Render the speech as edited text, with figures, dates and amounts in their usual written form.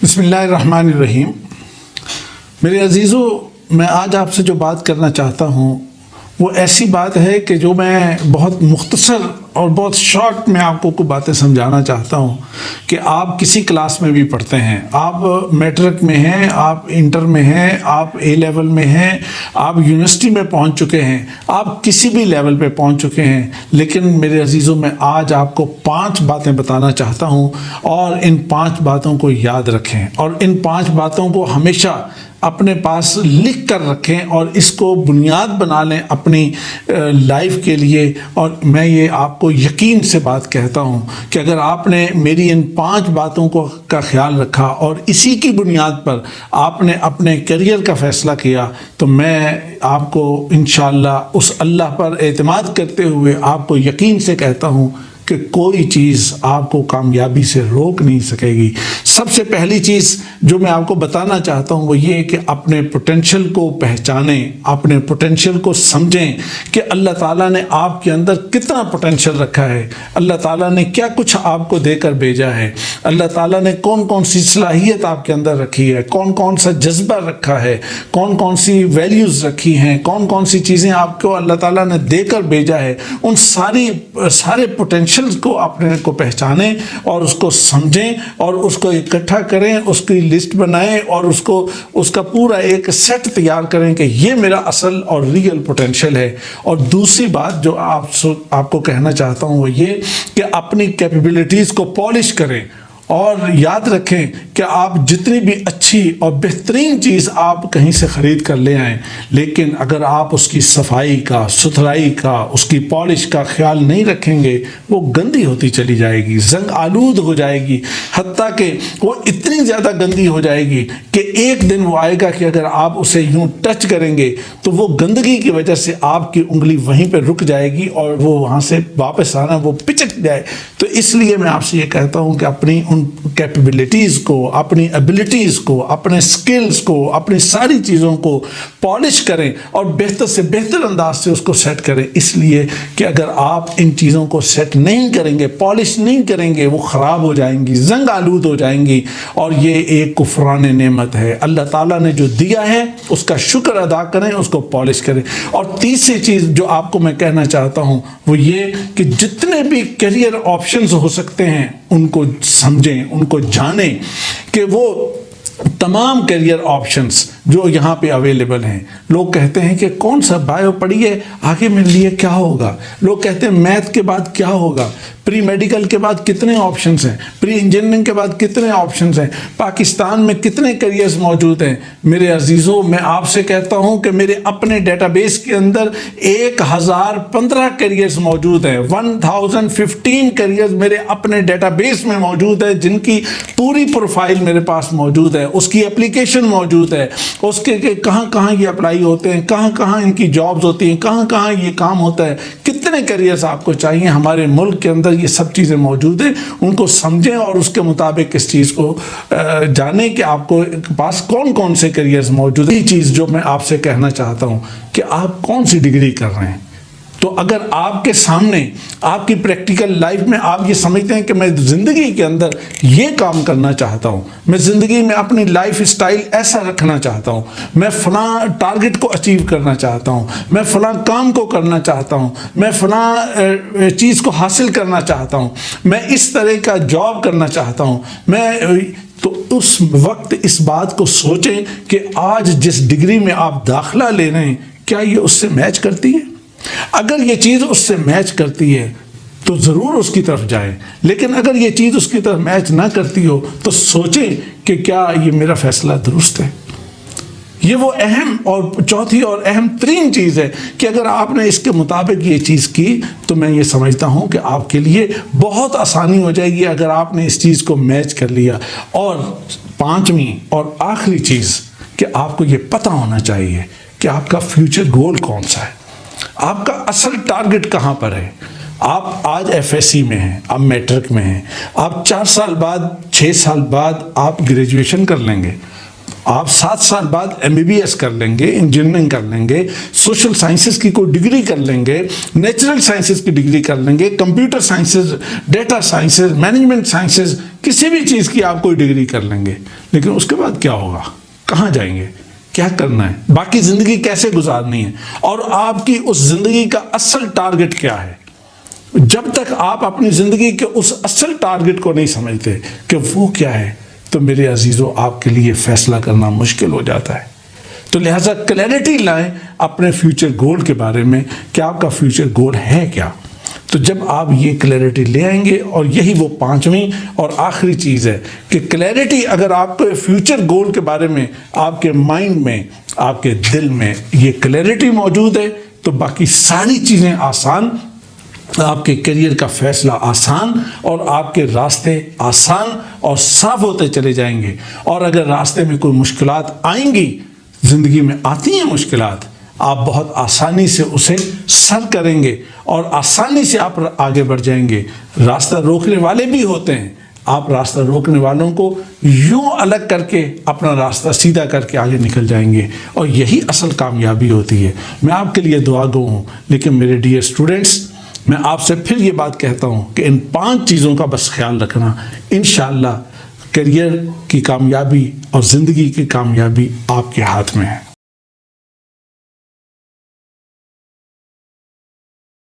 بسم اللہ الرحمن الرحیم۔ میرے عزیزو، میں آج آپ سے جو بات کرنا چاہتا ہوں وہ ایسی بات ہے کہ جو میں بہت مختصر اور بہت شارٹ میں آپ کو باتیں سمجھانا چاہتا ہوں کہ آپ کسی کلاس میں بھی پڑھتے ہیں، آپ میٹرک میں ہیں، آپ انٹر میں ہیں، آپ اے لیول میں ہیں، آپ یونیورسٹی میں پہنچ چکے ہیں، آپ کسی بھی لیول پہ پہنچ چکے ہیں، لیکن میرے عزیزوں میں آج آپ کو 5 باتیں بتانا چاہتا ہوں، اور ان 5 باتوں کو یاد رکھیں اور ان 5 باتوں کو ہمیشہ اپنے پاس لکھ کر رکھیں اور اس کو بنیاد بنا لیں اپنی لائف کے لیے۔ اور میں یہ آپ کو یقین سے بات کہتا ہوں کہ اگر آپ نے میری ان 5 باتوں کا خیال رکھا اور اسی کی بنیاد پر آپ نے اپنے کیریئر کا فیصلہ کیا تو میں آپ کو انشاءاللہ اس اللہ پر اعتماد کرتے ہوئے آپ کو یقین سے کہتا ہوں کہ کوئی چیز آپ کو کامیابی سے روک نہیں سکے گی۔ سب سے پہلی چیز جو میں آپ کو بتانا چاہتا ہوں وہ یہ کہ اپنے پوٹینشل کو پہچانیں، اپنے پوٹینشل کو سمجھیں کہ اللہ تعالیٰ نے آپ کے اندر کتنا پوٹینشل رکھا ہے، اللہ تعالیٰ نے کیا کچھ آپ کو دے کر بھیجا ہے، اللہ تعالیٰ نے کون کون سی صلاحیت آپ کے اندر رکھی ہے، کون کون سا جذبہ رکھا ہے، کون کون سی ویلیوز رکھی ہیں، کون کون سی چیزیں آپ کو اللہ تعالیٰ نے دے کر بھیجا ہے۔ ان سارے پوٹینشل کو اپنے کو پہچانیں اور اس کو سمجھیں اور اس کو اکٹھا کریں، اس کی لسٹ بنائیں اور اس کا پورا ایک سیٹ تیار کریں کہ یہ میرا اصل اور ریئل پوٹینشل ہے۔ اور دوسری بات جو آپ کو کہنا چاہتا ہوں وہ یہ کہ اپنی کیپیبلٹیز کو پالش کریں اور یاد رکھیں کہ آپ جتنی بھی اچھی اور بہترین چیز آپ کہیں سے خرید کر لے آئیں، لیکن اگر آپ اس کی صفائی کا، ستھرائی کا، اس کی پالش کا خیال نہیں رکھیں گے وہ گندی ہوتی چلی جائے گی، زنگ آلود ہو جائے گی، حتیٰ کہ وہ اتنی زیادہ گندی ہو جائے گی کہ ایک دن وہ آئے گا کہ اگر آپ اسے یوں ٹچ کریں گے تو وہ گندگی کی وجہ سے آپ کی انگلی وہیں پہ رک جائے گی اور وہ وہاں سے واپس آنا وہ پچک جائے۔ تو اس لیے میں آپ سے یہ کہتا ہوں کہ اپنی ان کیپیبلٹیز کو، اپنی ایبلٹیز کو، اپنے سکلز کو، اپنی ساری چیزوں کو پالش کریں اور بہتر سے بہتر انداز سے اس کو سیٹ کریں، اس لیے کہ اگر آپ ان چیزوں کو سیٹ نہیں کریں گے، پالش نہیں کریں گے، وہ خراب ہو جائیں گی، زنگ آلود ہو جائیں گی، اور یہ ایک کفران نعمت ہے۔ اللہ تعالیٰ نے جو دیا ہے اس کا شکر ادا کریں، اس کو پالش کریں۔ اور تیسری چیز جو آپ کو میں کہنا چاہتا ہوں وہ یہ کہ جتنے بھی کیریئر آپشنز ہو سکتے ہیں ان کو سمجھیں، ان کو جانیں کہ وہ تمام کیریئر آپشنز جو یہاں پہ اویلیبل ہیں۔ لوگ کہتے ہیں کہ کون سا بایو پڑھیے آگے میرے لیے کیا ہوگا، لوگ کہتے ہیں میتھ کے بعد کیا ہوگا، پری میڈیکل کے بعد کتنے آپشنز ہیں، پری انجینئرنگ کے بعد کتنے آپشنز ہیں، پاکستان میں کتنے کیریئرز موجود ہیں۔ میرے عزیزوں، میں آپ سے کہتا ہوں کہ میرے اپنے ڈیٹا بیس کے اندر 1015 کیریئرز موجود ہیں، 1015 کیریئرز میرے اپنے ڈیٹا بیس میں موجود ہے، جن کی پوری پروفائل میرے پاس موجود ہے، اس کی اپلیکیشن موجود ہے، اس کے کہاں کہاں یہ اپلائی ہوتے ہیں، کہاں کہاں ان کی جابز ہوتی ہیں، کہاں کہاں یہ کام ہوتا ہے، کتنے کیریئرز آپ کو چاہیے۔ ہمارے ملک کے اندر یہ سب چیزیں موجود ہیں، ان کو سمجھیں اور اس کے مطابق اس چیز کو جانیں کہ آپ کو پاس کون کون سے کیریئرز موجود ہیں۔ یہ چیز جو میں آپ سے کہنا چاہتا ہوں کہ آپ کون سی ڈگری کر رہے ہیں۔ تو اگر آپ کے سامنے آپ کی پریکٹیکل لائف میں آپ یہ سمجھتے ہیں کہ میں زندگی کے اندر یہ کام کرنا چاہتا ہوں، میں زندگی میں اپنی لائف سٹائل ایسا رکھنا چاہتا ہوں، میں فلاں ٹارگٹ کو اچیو کرنا چاہتا ہوں، میں فلاں کام کو کرنا چاہتا ہوں، میں فلاں چیز کو حاصل کرنا چاہتا ہوں، میں اس طرح کا جاب کرنا چاہتا ہوں، تو اس وقت اس بات کو سوچیں کہ آج جس ڈگری میں آپ داخلہ لے رہے ہیں کیا یہ اس سے میچ کرتی ہے؟ اگر یہ چیز اس سے میچ کرتی ہے تو ضرور اس کی طرف جائیں، لیکن اگر یہ چیز اس کی طرف میچ نہ کرتی ہو تو سوچیں کہ کیا یہ میرا فیصلہ درست ہے۔ یہ وہ اہم اور چوتھی اور اہم ترین چیز ہے کہ اگر آپ نے اس کے مطابق یہ چیز کی تو میں یہ سمجھتا ہوں کہ آپ کے لیے بہت آسانی ہو جائے گی اگر آپ نے اس چیز کو میچ کر لیا۔ اور 5ویں اور آخری چیز کہ آپ کو یہ پتہ ہونا چاہیے کہ آپ کا فیوچر گول کون سا ہے، آپ کا اصل ٹارگٹ کہاں پر ہے۔ آپ آج ایف ایس سی میں ہیں، آپ میٹرک میں ہیں، آپ 4 سال بعد 6 سال بعد آپ گریجویشن کر لیں گے، آپ 7 سال بعد MBBS کر لیں گے، انجینئرنگ کر لیں گے، سوشل سائنسز کی کوئی ڈگری کر لیں گے، نیچرل سائنسز کی ڈگری کر لیں گے، computer sciences, data sciences, management sciences, کسی بھی چیز کی آپ کوئی ڈگری کر لیں گے، لیکن اس کے بعد کیا ہوگا؟ کہاں جائیں گے؟ کیا کرنا ہے؟ باقی زندگی کیسے گزارنی ہے؟ اور آپ کی اس زندگی کا اصل ٹارگٹ کیا ہے؟ جب تک آپ اپنی زندگی کے اس اصل ٹارگٹ کو نہیں سمجھتے کہ وہ کیا ہے، تو میرے عزیزو آپ کے لیے فیصلہ کرنا مشکل ہو جاتا ہے۔ تو لہٰذا کلیئرٹی لائیں اپنے فیوچر گول کے بارے میں کہ آپ کا فیوچر گول ہے کیا۔ تو جب آپ یہ کلیئرٹی لے آئیں گے، اور یہی وہ 5ویں اور آخری چیز ہے کہ کلیئرٹی اگر آپ کے فیوچر گول کے بارے میں آپ کے مائنڈ میں، آپ کے دل میں یہ کلیئرٹی موجود ہے، تو باقی ساری چیزیں آسان، آپ کے کیریئر کا فیصلہ آسان، اور آپ کے راستے آسان اور صاف ہوتے چلے جائیں گے۔ اور اگر راستے میں کوئی مشکلات آئیں گی، زندگی میں آتی ہیں مشکلات، آپ بہت آسانی سے اسے سر کریں گے اور آسانی سے آپ آگے بڑھ جائیں گے۔ راستہ روکنے والے بھی ہوتے ہیں، آپ راستہ روکنے والوں کو یوں الگ کر کے اپنا راستہ سیدھا کر کے آگے نکل جائیں گے، اور یہی اصل کامیابی ہوتی ہے۔ میں آپ کے لیے دعا گو ہوں، لیکن میرے ڈیئر اسٹوڈنٹس، میں آپ سے پھر یہ بات کہتا ہوں کہ ان 5 چیزوں کا بس خیال رکھنا، انشاءاللہ کیریئر کی کامیابی اور زندگی کی کامیابی آپ کے ہاتھ میں ہے۔